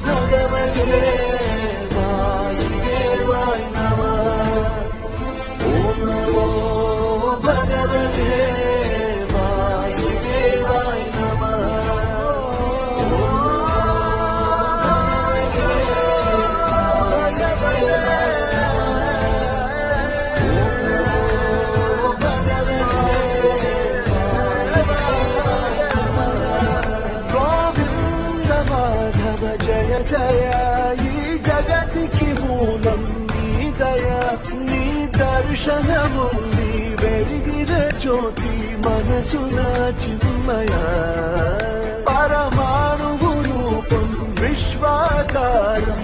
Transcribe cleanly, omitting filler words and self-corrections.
भगवते वासुदेवाय नमः। ॐ नमो भगवते वासुदेवाय नमः। జయ జయ ఈ జగతికి మూలం నీ దయ నీ దర్శనముంది వెలిగిన జ్యోతి మనసున చిన్మయ పరమాణు రూపం విశ్వాకారం